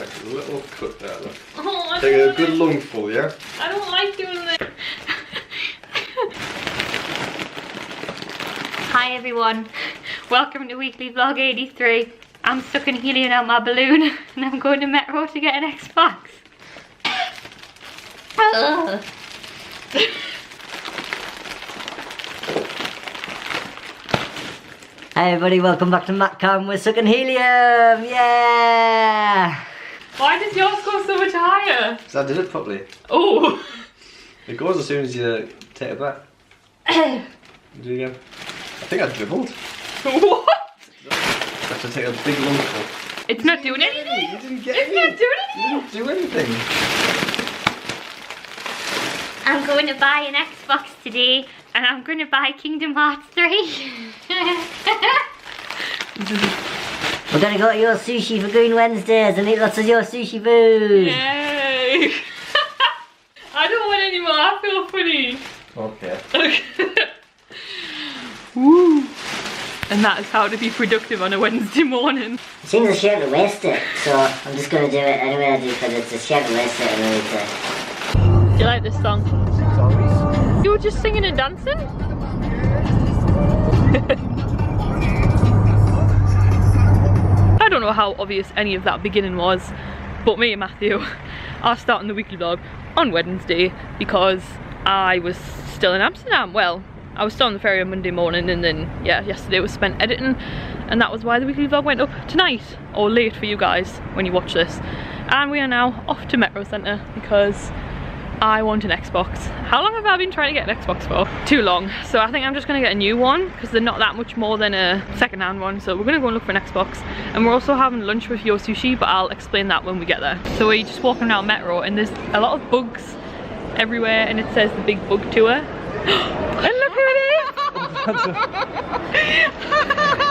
a little cut there, look. Oh, Take a good lungful, yeah? I don't like doing this. Hi everyone, welcome to weekly vlog 83. I'm stuck in helium out my balloon and I'm going to Metro to get an Xbox. Hi everybody, welcome back to Matcam. We're stuck in helium, yeah! Why does yours go so much higher? Because I did it properly. Oh! It goes as soon as you take a breath. Do it again. I think I dribbled. What? I have to take a big lungful. It's not doing anything? You didn't get It's not doing anything? You didn't do anything. I'm going to buy an Xbox today and I'm going to buy Kingdom Hearts 3. We're gonna go to your sushi for Green Wednesdays and eat lots of your sushi food! Yay! I don't want any more, I feel funny. Okay. Woo! And that is how to be productive on a Wednesday morning. It seems a shame to waste it, so I'm just gonna do it anyway because it's a shame to waste it and I need to... Do you like this song? You were just singing and dancing? I don't know how obvious any of that beginning was, but me and Matthew are starting the weekly vlog on Wednesday because I was still in Amsterdam. Well, I was still on the ferry on Monday morning and then, yeah, yesterday was spent editing and that was why the weekly vlog went up tonight, or late for you guys when you watch this. And we are now off to Metro Centre because I want an Xbox. How long have I been trying to get an Xbox for? Too long. So I think I'm just gonna get a new one because they're not that much more than a second-hand one. So we're gonna go and look for an Xbox. And we're also having lunch with Yo Sushi, but I'll explain that when we get there. So we're just walking around Metro and there's a lot of bugs everywhere and it says the big bug tour. And look at it!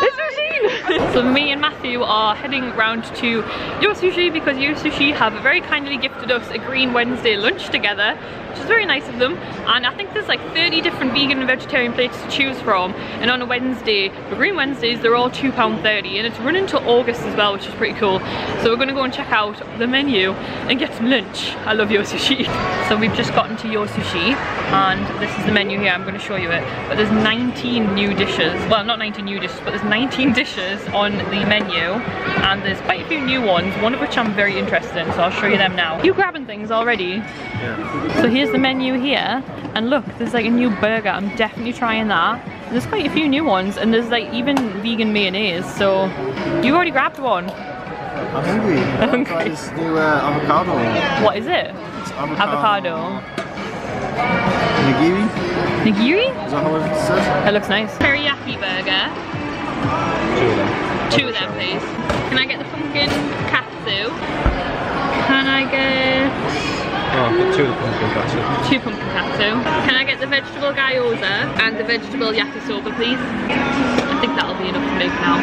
It's Machine! So me and Matthew are heading round to Yo Sushi because Yo Sushi have very kindly gifted us a Green Wednesday lunch together, which is very nice of them. And I think there's like 30 different vegan and vegetarian plates to choose from. And on a Wednesday, for Green Wednesdays, they're all £2.30 and it's running till August as well, which is pretty cool. So we're gonna go and check out the menu and get some lunch. I love Yo Sushi. So we've just gotten to Yo Sushi and this is the menu here. I'm gonna show you it. But there's 19 new dishes. Well, not 19 new dishes, but there's 19 dishes on the menu and there's quite a few new ones, one of which I'm very interested in, so I'll show you them now. You grabbing things already? Yeah. So here's the menu here and look, there's like a new burger. I'm definitely trying that. There's quite a few new ones and there's like even vegan mayonnaise, so you already grabbed one. I'm hungry. I'm hungry. This new avocado. What is it? It's avocado. Nigiri? Nigiri? Is that how it says? That looks nice. Teriyaki burger. Two of them, please. Can I get the pumpkin katsu? Can I get... Oh, I've got two of the pumpkin katsu. Two pumpkin katsu. Can I get the vegetable gyoza and the vegetable yakisoba, please? I think that'll be enough for me for now.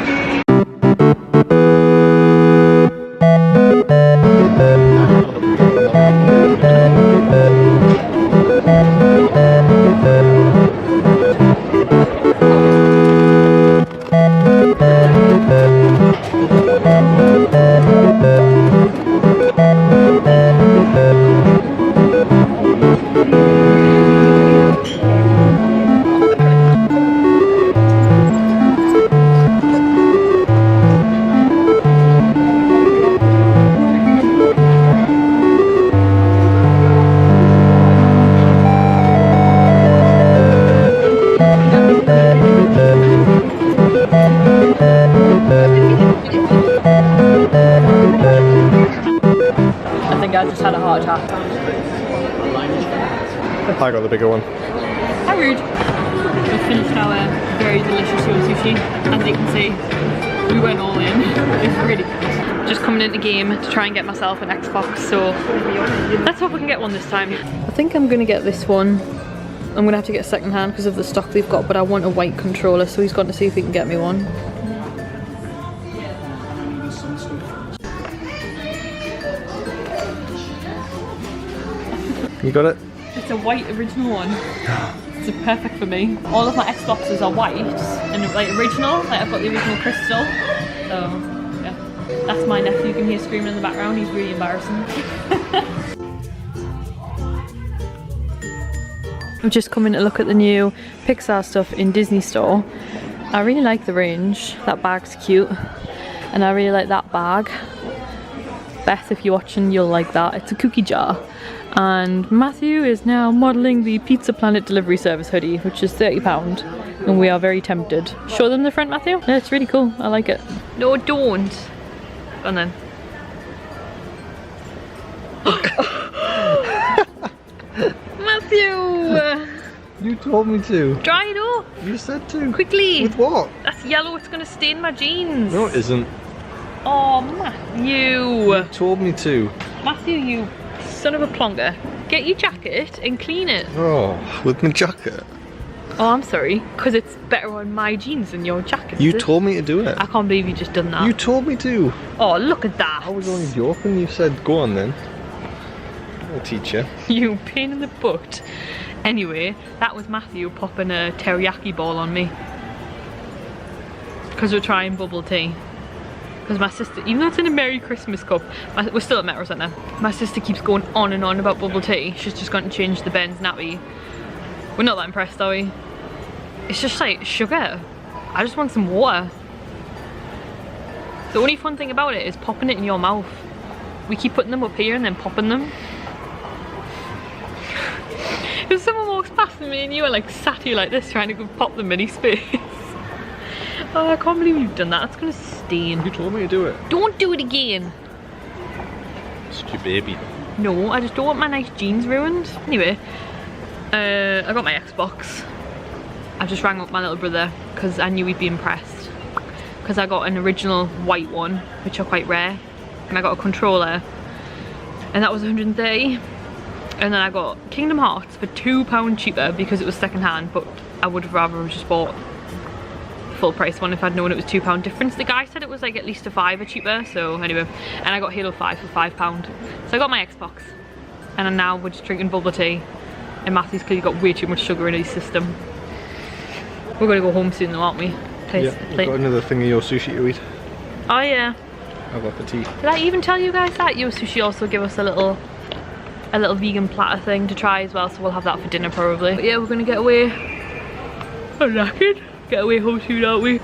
I just had a heart attack. I got the bigger one. How rude. We finished our very delicious Yo Sushi. As you can see, we went all in. It's really good. Just coming into game to try and get myself an Xbox, so let's hope we can get one this time. I think I'm gonna get this one. I'm gonna have to get a second hand because of the stock they've got, but I want a white controller, so he's gone to see if he can get me one. You got it? It's a white original one. It's perfect for me. All of my Xboxes are white and like original. Like I've got the original crystal. So yeah. That's my nephew. You can hear screaming in the background. He's really embarrassing. I'm just coming to look at the new Pixar stuff in Disney Store. I really like the range. That bag's cute. And I really like that bag. Beth, if you're watching, you'll like that. It's a cookie jar. And Matthew is now modelling the Pizza Planet delivery service hoodie, which is £30. And we are very tempted. Show them the front, Matthew. Yeah, it's really cool. I like it. No, don't. Go on then. Matthew! You told me to. Dry it up. You said to. Quickly. With what? That's yellow. It's going to stain my jeans. No, it isn't. Oh, Matthew. You told me to. Matthew, you son of a plonker. Get your jacket and clean it. Oh, with my jacket. Oh, I'm sorry. Because it's better on my jeans than your jacket. You told me to do it. I can't believe you just done that. You told me to. Oh, look at that. I was only joking. You said, go on then. I'll teach you. You pain in the butt. Anyway, that was Matthew popping a teriyaki ball on me. Because we're trying bubble tea. Because my sister, even though it's in a Merry Christmas cup, we're still at Metro Centre. My sister keeps going on and on about bubble tea. She's just gone to change the Ben's nappy. We're not that impressed, are we? It's just like sugar. I just want some water. The only fun thing about it is popping it in your mouth. We keep putting them up here and then popping them. If someone walks past me and you are like sat here like this trying to go pop them in his face. Oh, I can't believe you've done that. That's gonna stain. You told me to do it. Don't do it again. It's your baby. No, I just don't want my nice jeans ruined. Anyway, I got my Xbox. I just rang up my little brother because I knew he'd be impressed. Because I got an original white one, which are quite rare. And I got a controller. And that was 130. And then I got Kingdom Hearts for £2 cheaper because it was second hand, but I would have rather have just bought the full price one if I'd known it was £2 difference. The guy said it was like at least a £5 cheaper, so anyway. And I got Halo 5 for £5. So I got my Xbox. And now we're just drinking bubble tea. And Matthew's clearly got way too much sugar in his system. We're gonna go home soon though, aren't we? Yeah, I've got another thing of your sushi to eat. Oh yeah. Have appetit. Did I even tell you guys that? Yo Sushi also give us a little vegan platter thing to try as well, so we'll have that for dinner probably. But yeah, we're gonna get away. I'm knackered. Get away home soon, aren't we?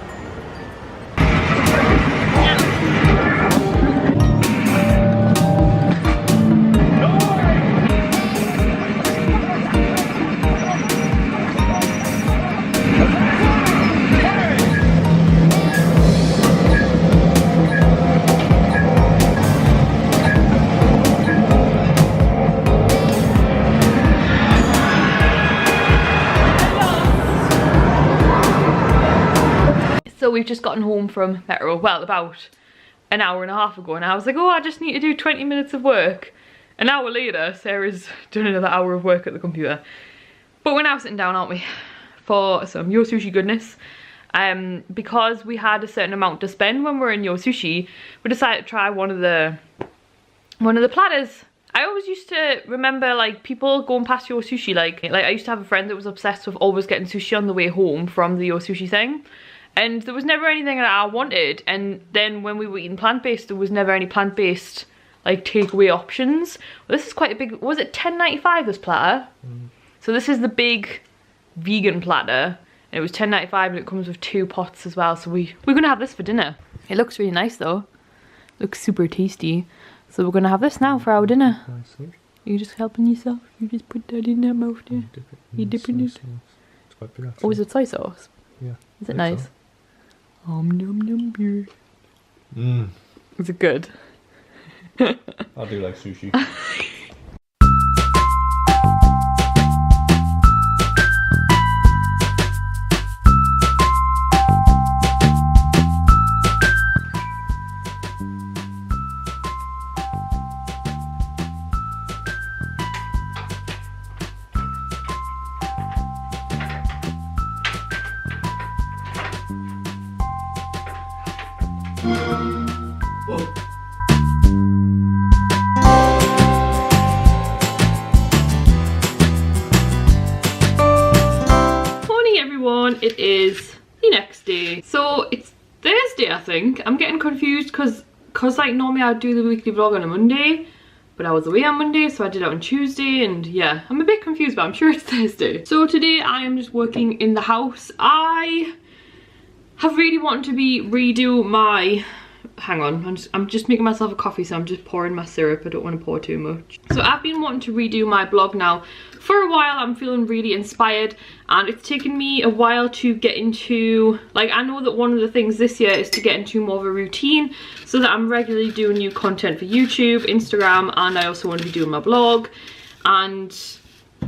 So we've just gotten home from Metro, well, about an hour and a half ago, and I was like, oh, I just need to do 20 minutes of work. An hour later, Sarah's done another hour of work at the computer. But we're now sitting down, aren't we, for some Yo Sushi goodness. Because we had a certain amount to spend when we were in Yo Sushi, we decided to try one of the platters. I always used to remember like people going past Yo Sushi, like I used to have a friend that was obsessed with always getting sushi on the way home from the Yo Sushi thing. And there was never anything that I wanted, and then when we were eating plant-based, there was never any plant-based like takeaway options. Well, this is quite a big, was it £10.95 this platter? So this is the big vegan platter, and it was £10.95 and it comes with 2 pots as well, so we're gonna have this for dinner. It looks really nice though. Looks super tasty. So we're gonna have this now for our dinner. You're just helping yourself, you just put that in your mouth there. You dipping it. It's quite big actually. Oh, is it soy sauce? Yeah. Is it nice? So. Nom nom beer. Mmm. Is it good? I do like sushi. Morning everyone, it is the next day. So it's Thursday I think. I'm getting confused because because like normally I'd do the weekly vlog on a Monday, but I was away on Monday, so I did it on Tuesday, and yeah, I'm a bit confused, but I'm sure it's Thursday. So today I am just working in the house. I have really wanted to redo my, hang on, I'm just making myself a coffee, so I'm just pouring my syrup. I don't want to pour too much. So I've been wanting to redo my blog now for a while. I'm feeling really inspired, and it's taken me a while to get into, like, I know that one of the things this year is to get into more of a routine so that I'm regularly doing new content for YouTube, Instagram, and I also want to be doing my blog. And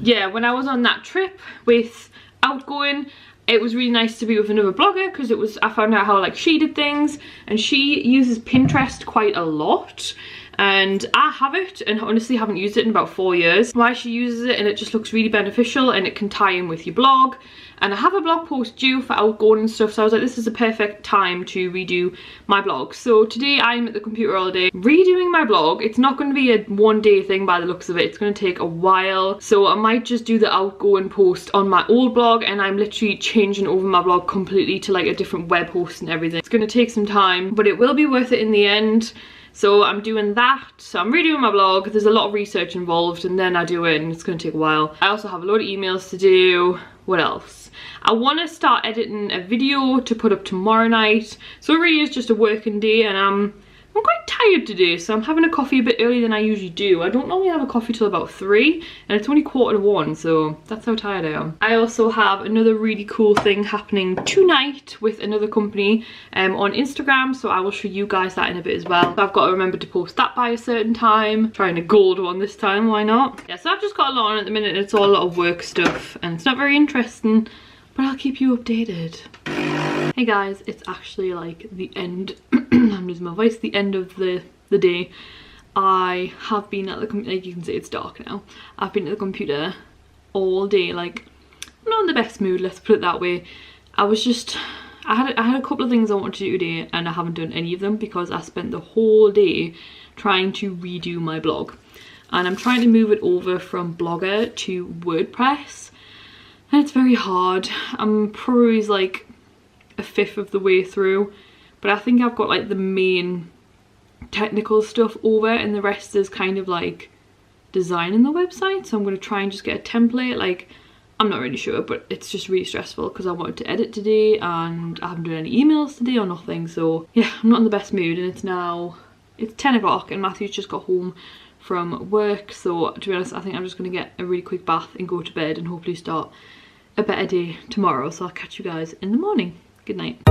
yeah, when I was on that trip with Outgoing, it was really nice to be with another blogger, because I found out how like she did things, and she uses Pinterest quite a lot, and I have it and honestly haven't used it in about 4 years. Why she uses it, and it just looks really beneficial, and it can tie in with your blog. And I have a blog post due for Outgoing and stuff, so I was like, this is a perfect time to redo my blog. So today I'm at the computer all day redoing my blog. It's not going to be a one-day thing by the looks of it. It's going to take a while, so I might just do the Outgoing post on my old blog, and I'm literally changing over my blog completely to like a different web host and everything. It's going to take some time, but it will be worth it in the end. So I'm doing that. So I'm redoing my blog. There's a lot of research involved, and then I do it, and it's going to take a while. I also have a load of emails to do. What else? I want to start editing a video to put up tomorrow night. So it really is just a working day, and I'm quite tired today, so I'm having a coffee a bit earlier than I usually do. I don't normally have a coffee till about 3, and it's only 1:45, so that's how tired I am. I also have another really cool thing happening tonight with another company on Instagram, so I will show you guys that in a bit as well. So I've got to remember to post that by a certain time. Trying a gold one this time, why not? Yeah, so I've just got a lot on at the minute, and it's all a lot of work stuff, and it's not very interesting, but I'll keep you updated. Hey guys, it's actually like the end, I'm losing my voice, the end of the day. I have been at the computer, like you can see it's dark now. I've been at the computer all day, like, I'm not in the best mood, let's put it that way. I had a couple of things I wanted to do today, and I haven't done any of them because I spent the whole day trying to redo my blog. And I'm trying to move it over from Blogger to WordPress, and it's very hard. I'm probably like a 1/5 of the way through, but I think I've got like the main technical stuff over, and the rest is kind of like designing the website. So I'm going to try and just get a template. Like, I'm not really sure, but it's just really stressful because I wanted to edit today, and I haven't done any emails today or nothing. So yeah, I'm not in the best mood, and it's 10 o'clock, and Matthew's just got home from work. So to be honest, I think I'm just going to get a really quick bath and go to bed, and hopefully start a better day tomorrow. So I'll catch you guys in the morning. Good night.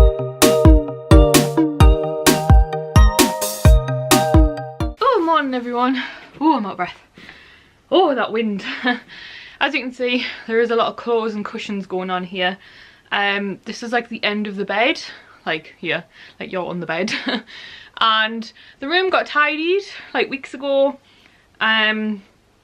Oh, morning everyone. Oh, I'm out of breath. Oh, that wind. As you can see, there is a lot of clothes and cushions going on here. This is like the end of the bed, like here, like you're on the bed. And the room got tidied like weeks ago.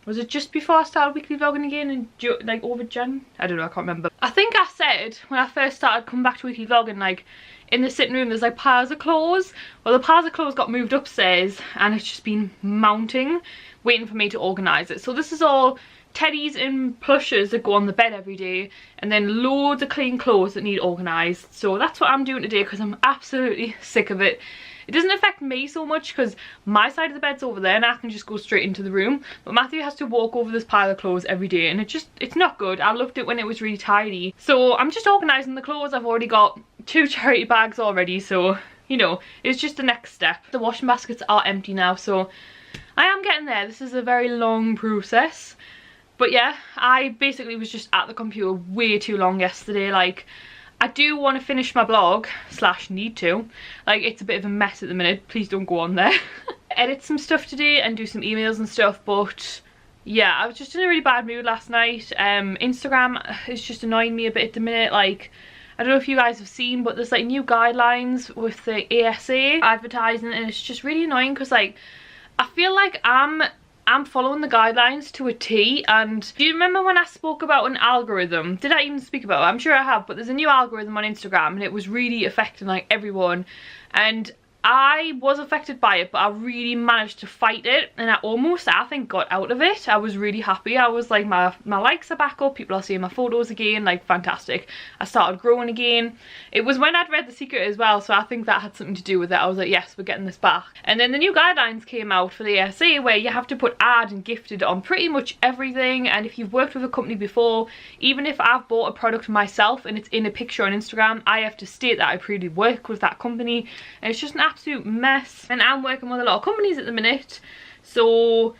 Was it just before I started weekly vlogging again, and like over Jan? I don't know, I can't remember. I think I said when I first started coming back to weekly vlogging, like in the sitting room there's like piles of clothes. Well, the piles of clothes got moved upstairs, and it's just been mounting, waiting for me to organise it. So this is all teddies and plushes that go on the bed every day, and then loads of clean clothes that need organised. So that's what I'm doing today, because I'm absolutely sick of it. It doesn't affect me so much because my side of the bed's over there, and I can just go straight into the room. But Matthew has to walk over this pile of clothes every day, and it's not good. I loved it when it was really tidy. So I'm just organising the clothes. I've already got 2 charity bags already, so you know, it's just the next step. The washing baskets are empty now, so I am getting there. This is a very long process. But yeah, I basically was just at the computer way too long yesterday. Like, I do want to finish my blog, / need to. Like, it's a bit of a mess at the minute. Please don't go on there. Edit some stuff today and do some emails and stuff, but yeah, I was just in a really bad mood last night. Instagram is just annoying me a bit at the minute. Like, I don't know if you guys have seen, but there's like new guidelines with the ASA advertising, and it's just really annoying because like, I feel like I'm following the guidelines to a T. And do you remember when I spoke about an algorithm? Did I even speak about it? I'm sure I have, but there's a new algorithm on Instagram, and it was really affecting like everyone. And I was affected by it, but I really managed to fight it, and I think got out of it. I was really happy. I was like, my likes are back up, people are seeing my photos again, like fantastic. I started growing again. It was when I'd read The Secret as well, so I think that had something to do with it. I was like, yes, we're getting this back. And then the new guidelines came out for the ASA where you have to put ad and gifted on pretty much everything, and if you've worked with a company before, even if I've bought a product myself and it's in a picture on Instagram, I have to state that I previously worked with that company, and it's just an absolute mess. And I'm working with a lot of companies at the minute, so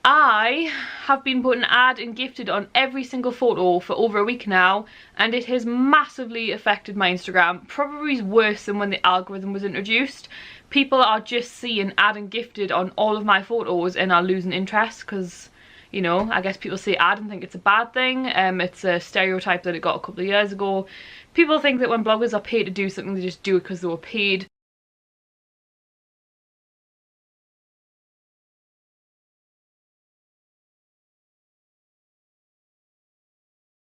I have been putting ad and gifted on every single photo for over a week now, and it has massively affected my Instagram. Probably worse than when the algorithm was introduced. People are just seeing ad and gifted on all of my photos and are losing interest because, you know, I guess people see ad and think it's a bad thing. It's a stereotype that it got a couple of years ago. People think that when bloggers are paid to do something, they just do it because they were paid.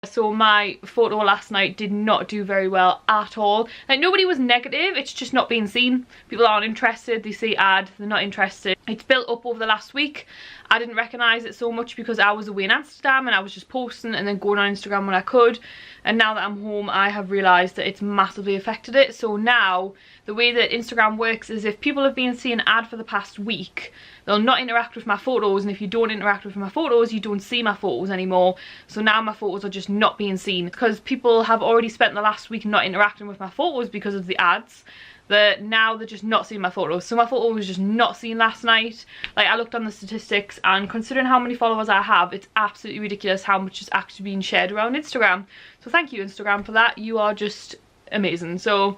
So my photo last night did not do very well at all. Like, nobody was negative, it's just not being seen. People aren't interested, they see ad, they're not interested. It's built up over the last week. I didn't recognise it so much because I was away in Amsterdam and I was just posting and then going on Instagram when I could. And now that I'm home, I have realised that it's massively affected it. So now, the way that Instagram works is if people have been seeing ad for the past week, they'll not interact with my photos, and if you don't interact with my photos, you don't see my photos anymore. So now my photos are just not being seen because people have already spent the last week not interacting with my photos because of the ads. That now they're just not seeing my photos. So my photo was just not seen last night. Like, I looked on the statistics, and considering how many followers I have, it's absolutely ridiculous how much is actually being shared around Instagram. So thank you, Instagram, for that. You are just amazing. So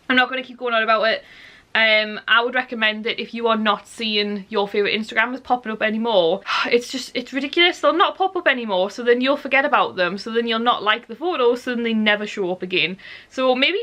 I'm not going to keep going on about it. I would recommend that if you are not seeing your favourite Instagrammers popping up anymore, it's ridiculous. They'll not pop up anymore, so then you'll forget about them, so then you'll not like the photos, so then they never show up again. So maybe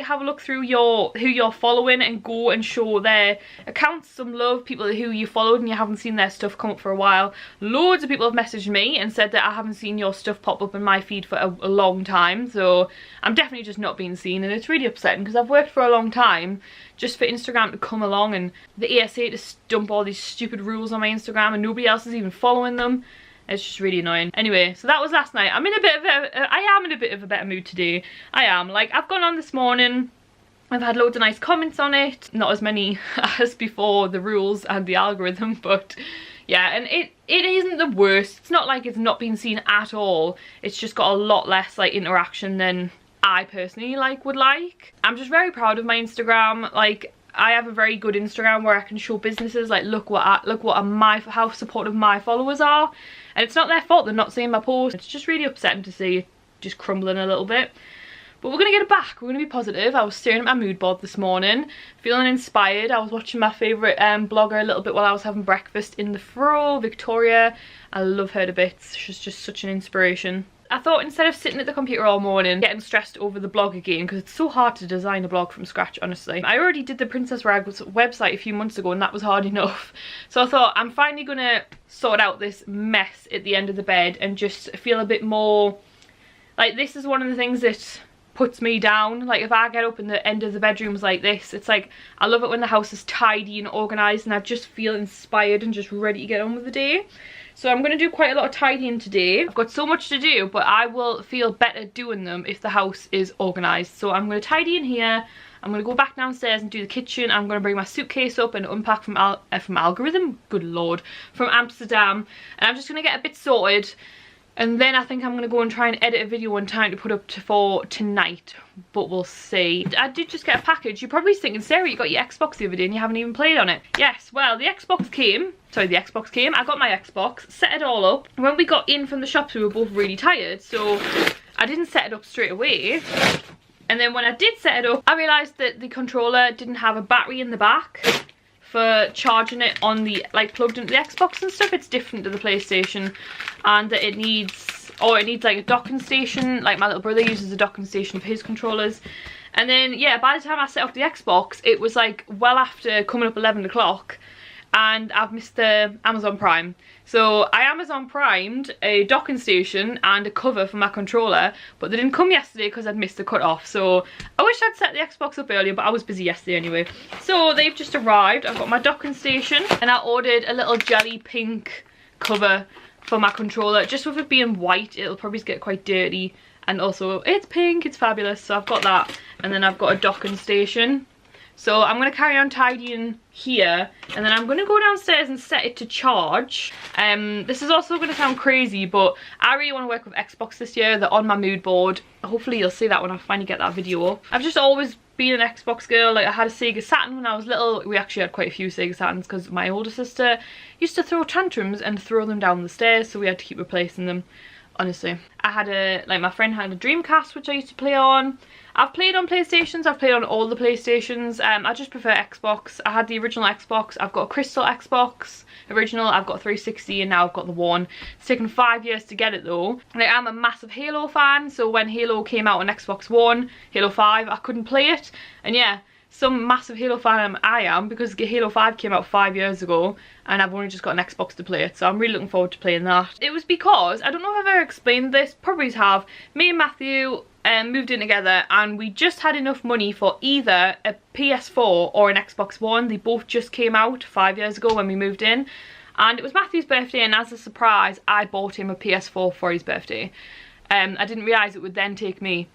have a look through who you're following and go and show their accounts some love, people who you followed and you haven't seen their stuff come up for a while. Loads of people have messaged me and said that I haven't seen your stuff pop up in my feed for a long time, so I'm definitely just not being seen, and it's really upsetting because I've worked for a long time just for Instagram to come along and the ESA to dump all these stupid rules on my Instagram and nobody else is even following them. It's just really annoying. Anyway, so that was last night. I am in a bit of a better mood today. I am. Like, I've gone on this morning, I've had loads of nice comments on it. Not as many as before the rules and the algorithm, but yeah, and it isn't the worst. It's not like it's not being seen at all. It's just got a lot less like interaction than I personally would like. I'm just very proud of my Instagram. Like, I have a very good Instagram where I can show businesses like how supportive my followers are, and it's not their fault they're not seeing my post. It's just really upsetting to see it just crumbling a little bit. But we're gonna get it back. We're gonna be positive. I was staring at my mood board this morning, feeling inspired. I was watching my favourite blogger a little bit while I was having breakfast in the fro, Victoria. I love her to bits. She's just such an inspiration. I thought instead of sitting at the computer all morning getting stressed over the blog again, because it's so hard to design a blog from scratch, honestly. I already did the Princess Rags website a few months ago and that was hard enough. So I thought I'm finally gonna sort out this mess at the end of the bed and just feel a bit more like, this is one of the things that puts me down. Like, if I get up and the end of the bedroom's like this, it's like, I love it when the house is tidy and organised and I just feel inspired and just ready to get on with the day. So I'm going to do quite a lot of tidying today. I've got so much to do, but I will feel better doing them if the house is organised. So I'm going to tidy in here. I'm going to go back downstairs and do the kitchen. I'm going to bring my suitcase up and unpack from algorithm, good lord, from Amsterdam. And I'm just going to get a bit sorted. And then I think I'm going to go and try and edit a video in time to put up for tonight. But we'll see. I did just get a package. You're probably thinking, Sarah, you got your Xbox the other day and you haven't even played on it. Yes, well, the Xbox came. Sorry, the Xbox came. I got my Xbox, set it all up. When we got in from the shops, we were both really tired. So I didn't set it up straight away. And then when I did set it up, I realised that the controller didn't have a battery in the back for charging it on the, like, plugged into the Xbox and stuff. It's different to the PlayStation, and that it needs like a docking station. Like, my little brother uses a docking station for his controllers. And then, yeah, by the time I set up the Xbox, it was like well after coming up 11 o'clock, and I've missed the Amazon Prime. So I Amazon Primed a docking station and a cover for my controller, but they didn't come yesterday because I'd missed the cut off. So I wish I'd set the Xbox up earlier, but I was busy yesterday anyway. So they've just arrived. I've got my docking station, and I ordered a little jelly pink cover for my controller. Just with it being white, it'll probably get quite dirty, and also it's pink, it's fabulous. So I've got that, and then I've got a docking station. So I'm going to carry on tidying here, and then I'm going to go downstairs and set it to charge. This is also going to sound crazy, but I really want to work with Xbox this year. They're on my mood board. Hopefully you'll see that when I finally get that video up. I've just always been an Xbox girl. Like, I had a Sega Saturn when I was little. We actually had quite a few Sega Saturns because my older sister used to throw tantrums and throw them down the stairs, so we had to keep replacing them. Honestly, I had my friend had a Dreamcast which I used to play on. I've played on PlayStations, I've played on all the PlayStations. I just prefer Xbox. I had the original Xbox, I've got a Crystal Xbox original, I've got 360, and now I've got the One. It's taken 5 years to get it though. And I am a massive Halo fan, so when Halo came out on Xbox One, Halo 5, I couldn't play it. And yeah, some massive Halo fan I am, because Halo 5 came out 5 years ago and I've only just got an Xbox to play it, so I'm really looking forward to playing that. It was because, I don't know if I've ever explained this, probably have, me and Matthew moved in together, and we just had enough money for either a PS4 or an Xbox One. They both just came out 5 years ago when we moved in, and it was Matthew's birthday, and as a surprise I bought him a PS4 for his birthday. I didn't realise it would then take me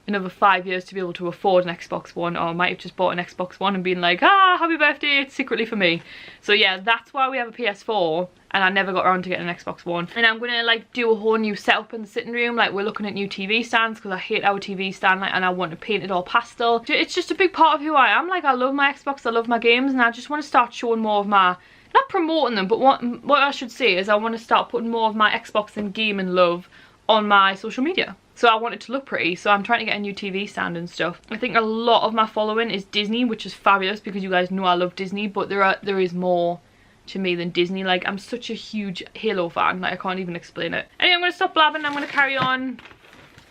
another 5 years to be able to afford an Xbox One, or I might have just bought an Xbox One and been like, ah, happy birthday, it's secretly for me. So yeah, that's why we have a PS4, and I never got around to getting an Xbox One. And I'm gonna like do a whole new setup in the sitting room. Like, we're looking at new TV stands because I hate our TV stand, like, and I want to paint it all pastel. It's just a big part of who I am. Like, I love my Xbox, I love my games, and I just want to start showing more of my, not promoting them, but what I should say is I want to start putting more of my Xbox and gaming love on my social media. So I want it to look pretty, so I'm trying to get a new TV stand and stuff. I think a lot of my following is Disney, which is fabulous because you guys know I love Disney, but there is more to me than Disney. Like, I'm such a huge Halo fan, like, I can't even explain it. Anyway, I'm going to stop blabbing. I'm going to carry on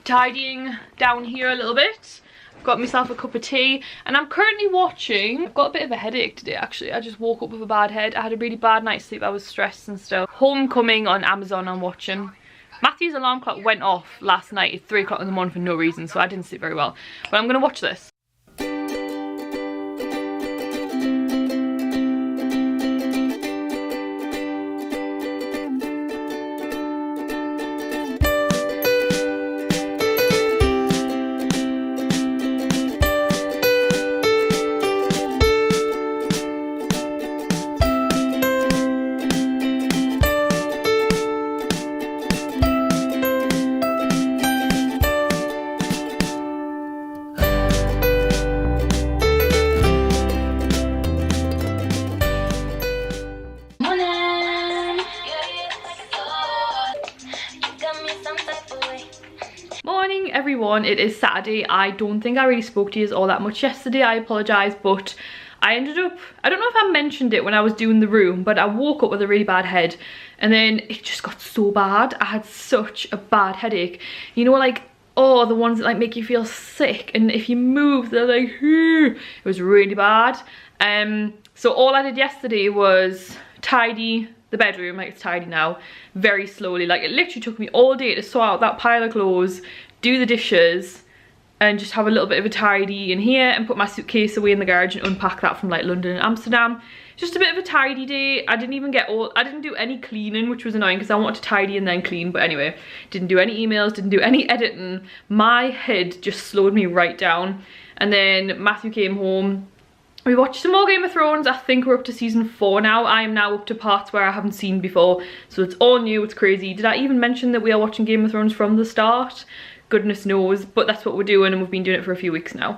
tidying down here a little bit. I've got myself a cup of tea, and I'm currently watching, I've got a bit of a headache today actually. I just woke up with a bad head. I had a really bad night's sleep, I was stressed and stuff. Homecoming on Amazon I'm watching. Matthew's alarm clock went off last night at 3 o'clock in the morning for no reason, so I didn't sleep very well. But I'm going to watch this. Morning everyone, it is Saturday. I don't think I really spoke to you all that much yesterday, I apologise, but I ended up, I don't know if I mentioned it when I was doing the room, but I woke up with a really bad head, and then it just got so bad. I had such a bad headache, you know, like, oh, the ones that like make you feel sick, and if you move they're like, it was really bad. So all I did yesterday was tidy the bedroom, like it's tidy now, very slowly. Like, it literally took me all day to sort out that pile of clothes, do the dishes, and just have a little bit of a tidy in here, and put my suitcase away in the garage and unpack that from like London and Amsterdam. Just a bit of a tidy day. I didn't do any cleaning, which was annoying because I wanted to tidy and then clean, but anyway, didn't do any emails, didn't do any editing. My head just slowed me right down. And then Matthew came home. We watched some more Game of Thrones. I think we're up to season 4 now. I am now up to parts where I haven't seen before, so it's all new, it's crazy. Did I even mention that we are watching Game of Thrones from the start? Goodness knows, but that's what we're doing, and we've been doing it for a few weeks now.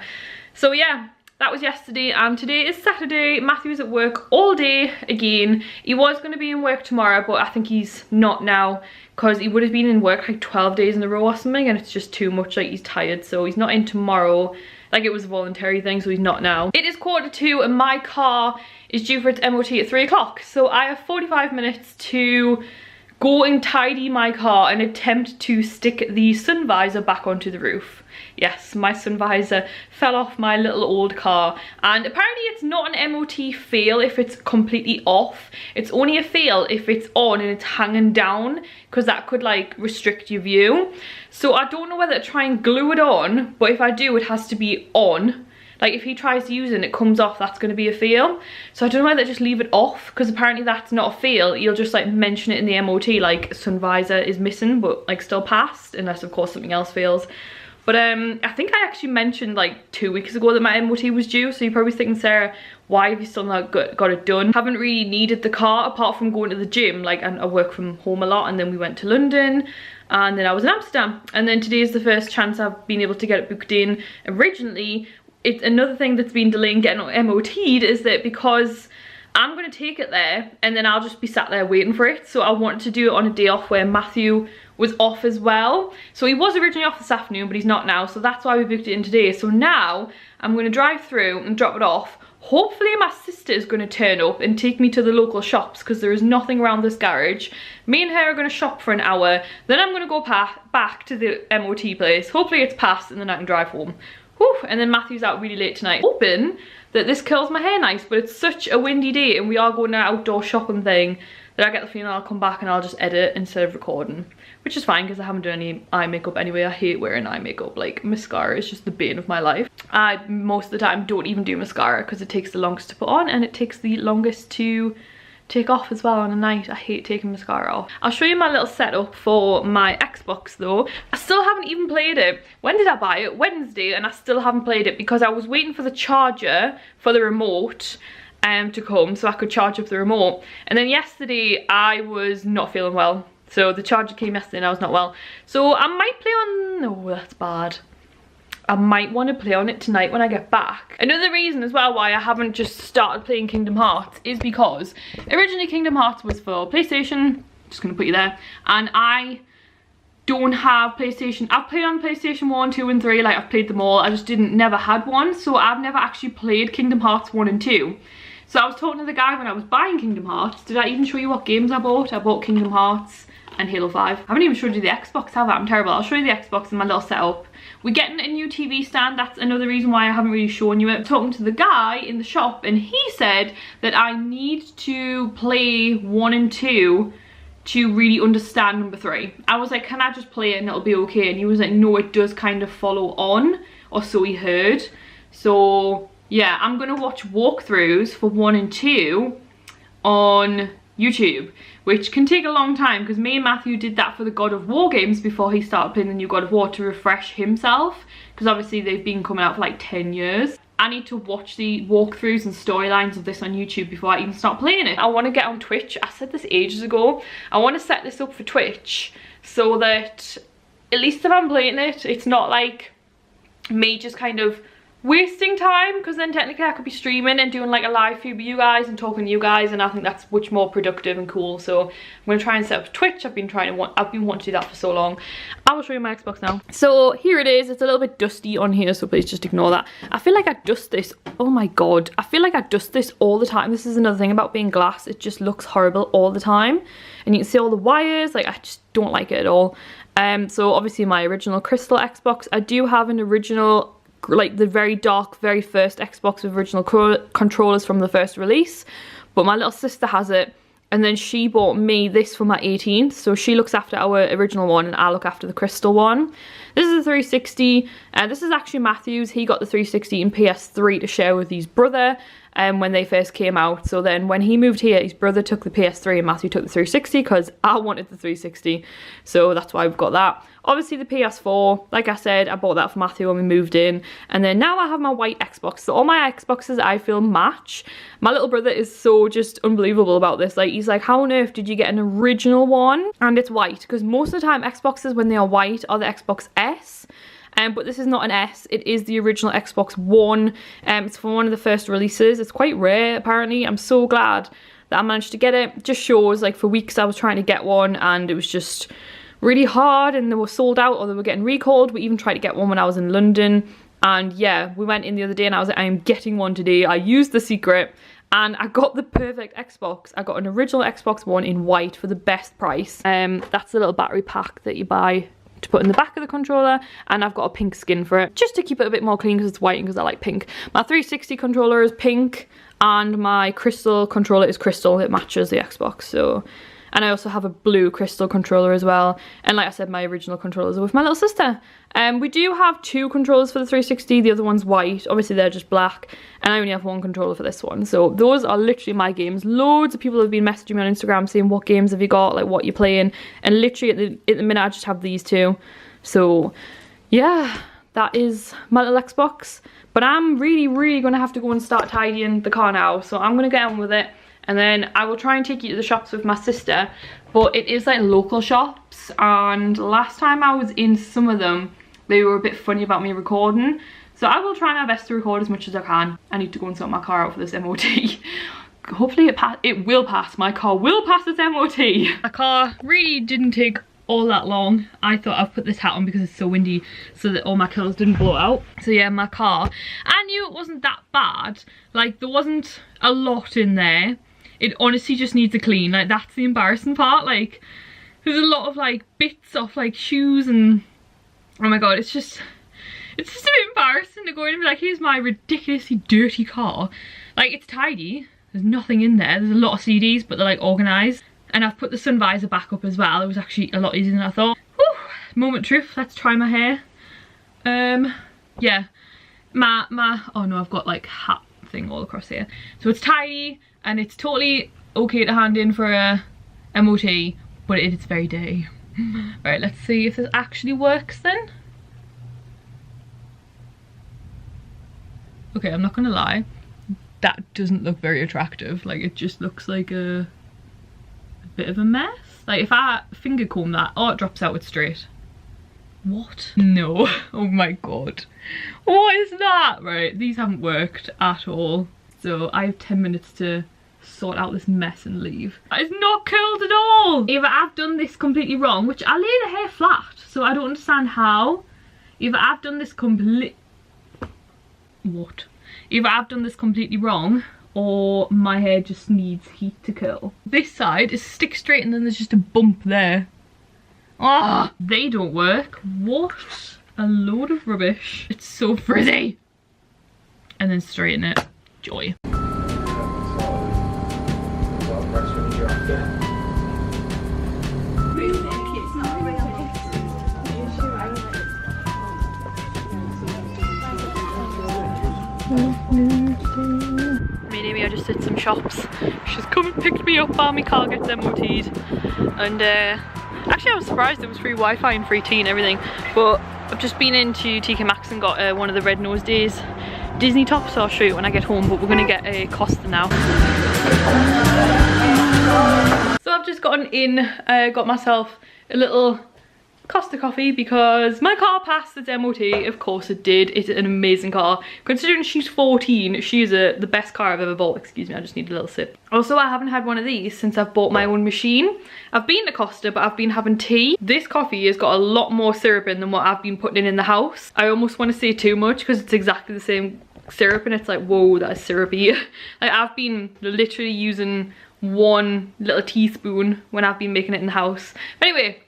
So yeah, that was yesterday, and today is Saturday. Matthew's at work all day again. He was going to be in work tomorrow, but I think he's not now, because he would have been in work like 12 days in a row or something, and it's just too much, like he's tired, so he's not in tomorrow. Like, it was a voluntary thing, so he's not now. It is 1:45 and my car is due for its MOT at 3 o'clock. So I have 45 minutes to go and tidy my car and attempt to stick the sun visor back onto the roof. Yes, my sun visor fell off my little old car, and apparently it's not an MOT fail if it's completely off. It's only a fail if it's on and it's hanging down, because that could like restrict your view. So I don't know whether to try and glue it on, but if I do, it has to be on. Like if he tries to use it and it comes off, that's going to be a fail. So I don't know whether to just leave it off, because apparently that's not a fail. You'll just like mention it in the MOT, like sun visor is missing but like still passed, unless of course something else fails. But I think I actually mentioned like 2 weeks ago that my MOT was due, so you're probably thinking, Sarah, why have you still not got it done? Haven't really needed the car apart from going to the gym, like, and I work from home a lot, and then we went to London, and then I was in Amsterdam, and then today is the first chance I've been able to get it booked in. Originally, it's another thing that's been delaying getting MOT'd is that because I'm going to take it there and then I'll just be sat there waiting for it. So I wanted to do it on a day off where Matthew was off as well. So he was originally off this afternoon, but he's not now. So that's why we booked it in today. So now I'm going to drive through and drop it off. Hopefully my sister is going to turn up and take me to the local shops, because there is nothing around this garage. Me and her are going to shop for an hour. Then I'm going to go back to the MOT place. Hopefully it's passed and then I can drive home. Whew, and then Matthew's out really late tonight. Hoping that this curls my hair nice, but it's such a windy day and we are going to an outdoor shopping thing that I get the feeling I'll come back and I'll just edit instead of recording, which is fine because I haven't done any eye makeup anyway. I hate wearing eye makeup. Like, mascara is just the bane of my life. I most of the time don't even do mascara because it takes the longest to put on and it takes the longest to take off as well on a night. I hate taking mascara off. I'll show you my little setup for my Xbox though. I still haven't even played it. When did I buy it? Wednesday, and I still haven't played it because I was waiting for the charger for the remote to come so I could charge up the remote. And then yesterday I was not feeling well. So the charger came yesterday and I was not well. So I might play on, oh that's bad. I might want to play on it tonight when I get back. Another reason as well why I haven't just started playing Kingdom Hearts is because originally Kingdom Hearts was for PlayStation, just gonna put you there, and I don't have PlayStation. I've played on PlayStation 1, 2 and 3, like I've played them all, I just never had one, so I've never actually played Kingdom Hearts 1 and 2. So I was talking to the guy when I was buying Kingdom Hearts. Did I even show you what games I bought? I bought Kingdom Hearts and Halo 5. I haven't even showed you the Xbox, have I? I'm terrible. I'll show you the Xbox and my little setup. We're getting a new TV stand. That's another reason why I haven't really shown you it. I'm talking to the guy in the shop and he said that I need to play 1 and 2 to really understand number 3. I was like, can I just play it and it'll be okay? And he was like, no, it does kind of follow on, or so he heard. So yeah, I'm gonna watch walkthroughs for 1 and 2 on YouTube, which can take a long time because me and Matthew did that for the God of War games before he started playing the new God of War to refresh himself, because obviously they've been coming out for like 10 years. I need to watch the walkthroughs and storylines of this on YouTube before I even start playing it. I want to get on Twitch. I said this ages ago. I want to set this up for Twitch so that at least if I'm playing it, it's not like me just kind of wasting time, because then technically I could be streaming and doing like a live feed with you guys and talking to you guys, and I think that's much more productive and cool. So I'm gonna try and set up Twitch. I've been wanting to do that for so long. I will show you my Xbox now. So here it is. It's a little bit dusty on here, so please just ignore that. I feel like I dust this, oh my god, I feel like I dust this all the time. This is another thing about being glass, it just looks horrible all the time, and you can see all the wires. Like, I just don't like it at all. So obviously my original crystal Xbox, I do have an original, like the very dark, very first Xbox with original controllers from the first release, but my little sister has it, and then she bought me this for my 18th, so she looks after our original one and I look after the crystal one. This is a 360, and this is actually Matthew's. He got the 360 and PS3 to share with his brother when they first came out. So then when he moved here, his brother took the PS3 and Matthew took the 360 because I wanted the 360, so that's why we've got that. Obviously the PS4, like I said, I bought that for Matthew when we moved in, and then now I have my white Xbox. So all my Xboxes I feel match. My little brother is so just unbelievable about this. Like, he's like, how on earth did you get an original one and it's white? Because most of the time Xboxes, when they are white, are the Xbox S. But this is not an S, it is the original Xbox One. It's from one of the first releases. It's quite rare apparently. I'm so glad that I managed to get it. It just shows, like, for weeks I was trying to get one and it was just really hard, and they were sold out or they were getting recalled. We even tried to get one when I was in London, and yeah, we went in the other day and I was like, I am getting one today. I used the secret and I got the perfect Xbox. I got an original Xbox One in white for the best price. That's the little battery pack that you buy to put in the back of the controller, and I've got a pink skin for it just to keep it a bit more clean because it's white and because I like pink. My 360 controller is pink and my crystal controller is crystal. It matches the Xbox. So, and I also have a blue crystal controller as well, and like I said, my original controllers are with my little sister. We do have 2 controllers for the 360, the other one's white, obviously they're just black, and I only have 1 controller for this one. So those are literally my games. Loads of people have been messaging me on Instagram saying what games have you got, like what you're playing, and literally at the minute I just have these 2. So yeah, that is my little Xbox. But I'm really gonna have to go and start tidying the car now, so I'm gonna get on with it. And then I will try and take you to the shops with my sister, but it is like local shops, and last time I was in some of them they were a bit funny about me recording, so I will try my best to record as much as I can. I need to go and sort my car out for this MOT. Hopefully it will pass. My car will pass its MOT. My car really didn't take all that long. I thought I'd put this hat on because it's so windy so that all my colours didn't blow out. So yeah, my car, I knew it wasn't that bad. Like, there wasn't a lot in there. It honestly just needs a clean. Like, that's the embarrassing part. Like, there's a lot of like bits off like shoes, and oh my god, it's just a bit embarrassing to go in and be like, here's my ridiculously dirty car. Like, it's tidy, there's nothing in there, there's a lot of CDs, but they're like organised. And I've put the sun visor back up as well. It was actually a lot easier than I thought. Whew, moment truth, let's try my hair. Yeah, oh no, I've got like hat thing all across here. So it's tidy and it's totally okay to hand in for a MOT, but it's very dirty. Right, let's see if this actually works then. Okay, I'm not gonna lie, that doesn't look very attractive. Like, it just looks like a bit of a mess. Like, if I finger comb that, oh, it drops out, it's straight. What? No. Oh my god, what is that? Right, these haven't worked at all, so I have 10 minutes to sort out this mess and leave. It's not curled at all. Either I've done this completely wrong, which I lay the hair flat, so I don't understand how. Either I've done this Either I've done this completely wrong, or my hair just needs heat to curl. This side is stick straight and then there's just a bump there. Ah, they don't work. What a load of rubbish. It's so frizzy. And then straighten it. Joy. Me and Amy, I just did some shops. She's come and picked me up while my car gets MOT'd. And actually I was surprised it was free Wi-Fi and free tea and everything. But I've just been into TK Maxx and got one of the Red Nose Days Disney tops, so I'll show you when I get home. But we're gonna get a Costa now. So I've just gotten in, got myself a little Costa coffee because my car passed its MOT. Of course it did. It's an amazing car. Considering she's 14, she's the best car I've ever bought. Excuse me, I just need a little sip. Also, I haven't had one of these since I've bought my own machine. I've been to Costa, but I've been having tea. This coffee has got a lot more syrup in than what I've been putting in the house. I almost want to say too much because it's exactly the same syrup and it's like, whoa, that is syrupy. Like, I've been literally using 1 little teaspoon when I've been making it in the house. But anyway,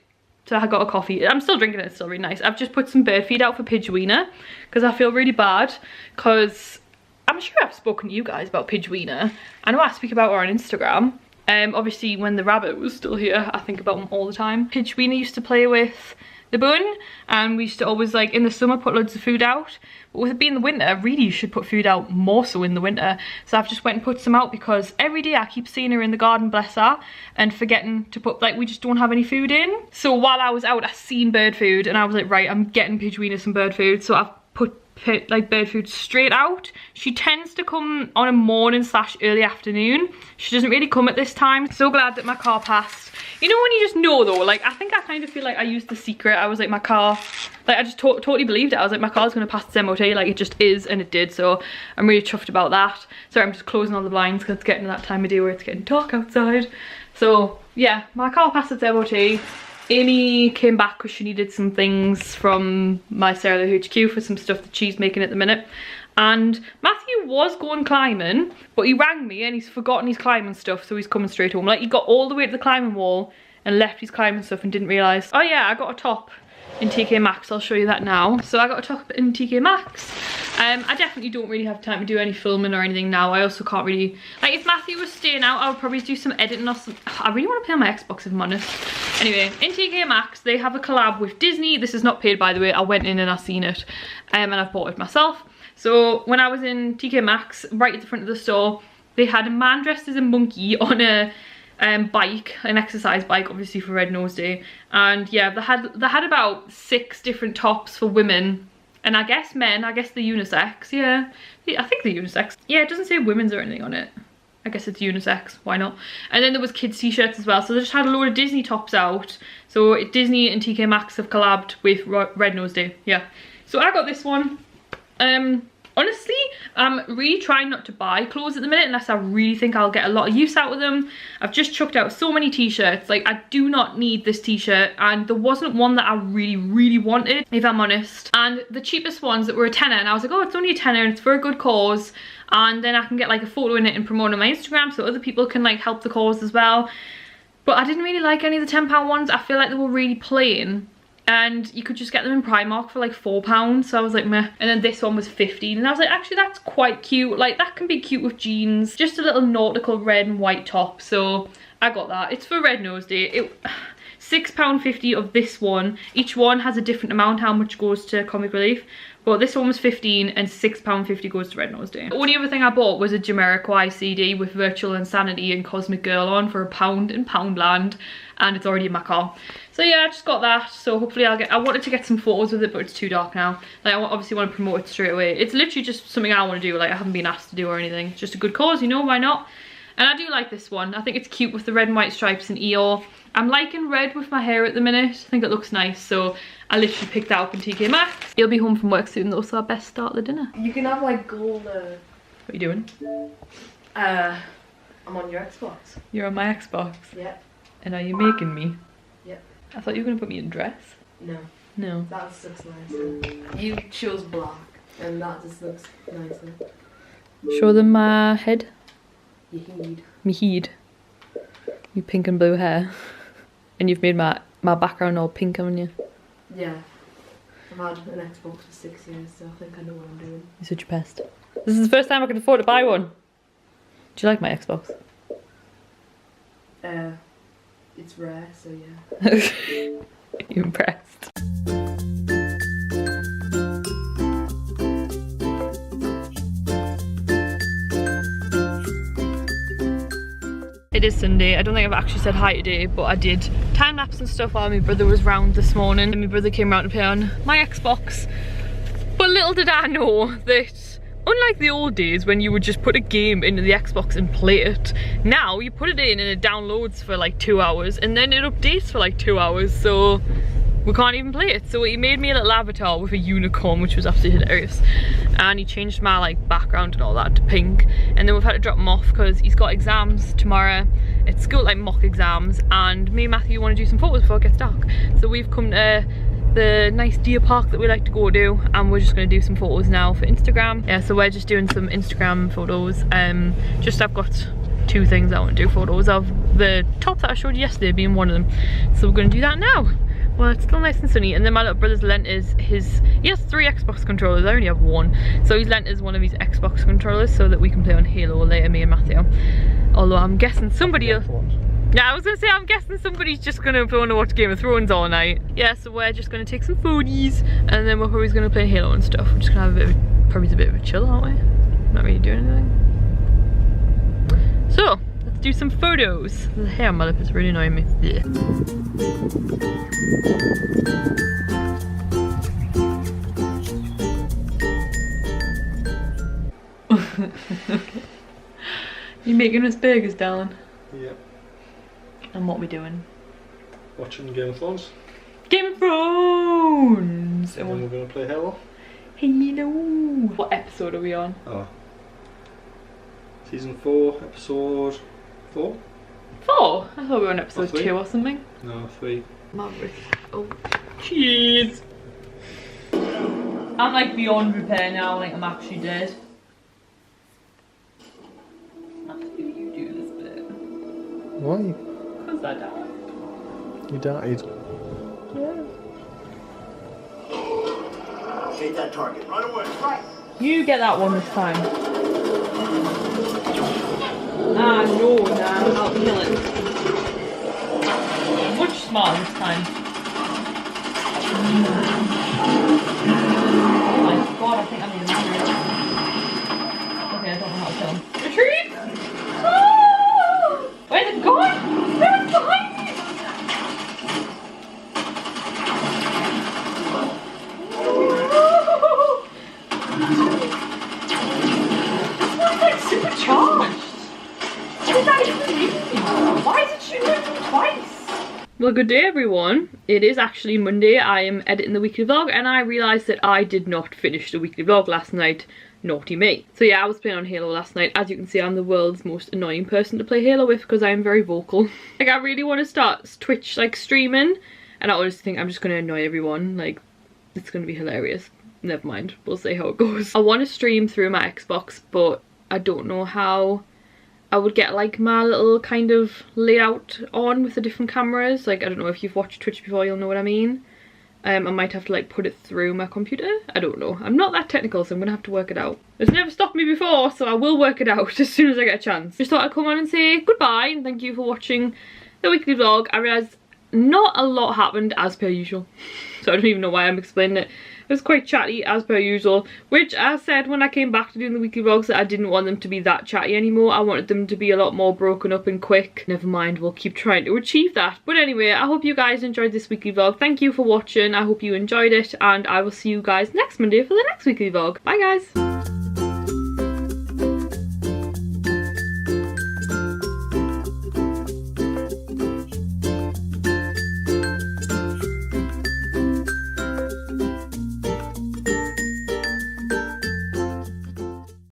so I got a coffee. I'm still drinking it, it's still really nice. I've just put some bird feed out for Pidgewina because I feel really bad, because I'm sure I've spoken to you guys about Pidgewina. I know I speak about her on Instagram. Obviously when the rabbit was still here, I think about him all the time. Pidgewina used to play with the bun, and we used to always, like, in the summer put loads of food out. But with it being the winter, really you should put food out more so in the winter. So I've just went and put some out because every day I keep seeing her in the garden, bless her, and forgetting to put, like, we just don't have any food in. So while I was out, I seen bird food and I was like, right, I'm getting Pidgewina some bird food. So I've put like bird food straight out. She tends to come on a morning / early afternoon. She doesn't really come at this time. So glad that my car passed. You know when you just know though, like, I think I kind of feel like I used the secret. I was like, my car, like, I just totally believed it. I was like, my car's gonna pass its MOT, like, it just is, and it did. So I'm really chuffed about that. Sorry, I'm just closing all the blinds because it's getting to that time of day where it's getting dark outside. So yeah, my car passed its MOT. Amy came back because she needed some things from my Sarah HQ for some stuff that she's making at the minute. And Matthew was going climbing, but he rang me and he's forgotten his climbing stuff, so he's coming straight home. Like, he got all the way to the climbing wall and left his climbing stuff and didn't realise. Oh yeah, I got a top in TK Maxx, I'll show you that now. So I got a top in TK Maxx. I definitely don't really have time to do any filming or anything now. I also can't really, like, if Matthew was staying out, I would probably do some editing or some, I really want to play on my Xbox if I'm honest. Anyway, in TK Maxx, they have a collab with Disney. This is not paid, by the way. I went in and I seen it, and I've bought it myself. So when I was in TK Maxx, right at the front of the store, they had a man dressed as a monkey on a bike, an exercise bike, obviously for Red Nose Day. And yeah, they had about 6 different tops for women, and I guess men, I guess they're unisex. Yeah, I think they're unisex. Yeah, it doesn't say women's or anything on it. I guess it's unisex, why not? And then there was kids t-shirts as well, so they just had a load of Disney tops out. So Disney and TK Maxx have collabed with Red Nose Day. Yeah, so I got this one. Honestly, I'm really trying not to buy clothes at the minute unless I really think I'll get a lot of use out of them. I've just chucked out so many t-shirts. Like, I do not need this t-shirt, and there wasn't one that I really wanted, if I'm honest. And the cheapest ones that were a tenner, and I was like, oh, it's only a tenner and it's for a good cause, and then I can get like a photo in it and promote it on my Instagram so other people can like help the cause as well. But I didn't really like any of the £10 ones. I feel like they were really plain. And you could just get them in Primark for like £4, so I was like meh. And then this one was 15, and I was like, actually that's quite cute. Like, that can be cute with jeans. Just a little nautical red and white top, so I got that. It's for Red Nose Day. £6.50 of this one. Each one has a different amount how much goes to Comic Relief, but this one was 15 and £6.50 goes to Red Nose Day. The only other thing I bought was a Jamiroquai CD with Virtual Insanity and Cosmic Girl on for £1 in Poundland, and it's already in my car. So yeah, I just got that, so hopefully I wanted to get some photos with it, but it's too dark now. Like, I obviously want to promote it straight away. It's literally just something I want to do. Like, I haven't been asked to do or anything. It's just a good cause, you know, why not? And I do like this one. I think it's cute with the red and white stripes and Eeyore. I'm liking red with my hair at the minute. I think it looks nice, so I literally picked that up in TK Maxx. You'll be home from work soon though, so I best start the dinner. You can have like gold. What are you doing? I'm on your Xbox. You're on my Xbox? Yeah. And are you making me? Yeah. I thought you were going to put me in a dress. No. No. That just looks nicer. You chose black, and that just looks nicer. Show them my head. You heed. Me head. You pink and blue hair. And you've made my background all pink, haven't you? Yeah. I've had an Xbox for 6 years, so I think I know what I'm doing. You're such a pest. This is the first time I can afford to buy one. Do you like my Xbox? It's rare, so yeah. You impressed? It is Sunday. I don't think I've actually said hi today, but I did time lapse and stuff while my brother was round this morning, and my brother came round to play on my Xbox. But little did I know that, unlike the old days when you would just put a game into the Xbox and play it, now you put it in and it downloads for like 2 hours and then it updates for like 2 hours, so we can't even play it. So he made me a little avatar with a unicorn, which was absolutely hilarious, and he changed my like background and all that to pink, and then we've had to drop him off because he's got exams tomorrow at school, like mock exams, and me and Matthew want to do some photos before it gets dark. So we've come to the nice deer park that we like to go to, and we're just going to do some photos now for Instagram. Yeah, so we're just doing some Instagram photos. I've got 2 things I want to do photos of, the top that I showed you yesterday being one of them, so we're going to do that now. Well, it's still nice and sunny. And then my little brother's lent he has 3 Xbox controllers, I only have 1, so he's lent us one of his Xbox controllers so that we can play on Halo later, me and Matthew. Although I'm guessing somebody else. Yeah, I was gonna say, I'm guessing somebody's just gonna want to watch Game of Thrones all night. Yeah, so we're just gonna take some foodies, and then we're probably gonna play Halo and stuff. We're just gonna have probably a bit of a chill, aren't we? Not really doing anything. So, let's do some photos. The hair on my lip is really annoying me. Yeah. You making us burgers, darling? Yeah. And what we doing? Watching Game of Thrones. Game of Thrones! And then we're going to play Halo. Halo! What episode are we on? Oh. Season 4, episode 4? 4? I thought we were on episode 3? 2 or something. No, 3. Maverick. Oh, cheese! I'm like beyond repair now, like I'm actually dead. Matthew, you do this bit. Why? Because I died. You died. Yeah. Hit that target. Right away. Right. You get that one this time. Ah, no, nah, I'll kill it. Much smarter this time. Oh my god, I think I need a retreat. Okay, I don't know how to kill him. Retreat! Oh! Where's it gone? They're behind me! This one's like supercharged. What does that even mean? Why is it shooting at me twice? Well, good day everyone. It is actually Monday. I am editing the weekly vlog and I realised that I did not finish the weekly vlog last night. Naughty me. So yeah, I was playing on Halo last night. As you can see, I'm the world's most annoying person to play Halo with because I am very vocal. Like, I really want to start Twitch like streaming, and I honestly think I'm just going to annoy everyone. Like, it's going to be hilarious. Never mind, we'll see how it goes. I want to stream through my Xbox, but I don't know how I would get like my little kind of layout on with the different cameras. Like, I don't know if you've watched Twitch before, you'll know what I mean. I might have to like put it through my computer. I don't know. I'm not that technical, so I'm gonna have to work it out. It's never stopped me before, so I will work it out as soon as I get a chance. Just thought I'd come on and say goodbye and thank you for watching the weekly vlog. I realised not a lot happened as per usual, so I don't even know why I'm explaining it. It was quite chatty as per usual, which I said when I came back to doing the weekly vlogs that I didn't want them to be that chatty anymore. I wanted them to be a lot more broken up and quick. Never mind, we'll keep trying to achieve that. But anyway, I hope you guys enjoyed this weekly vlog. Thank you for watching. I hope you enjoyed it, and I will see you guys next Monday for the next weekly vlog. Bye guys!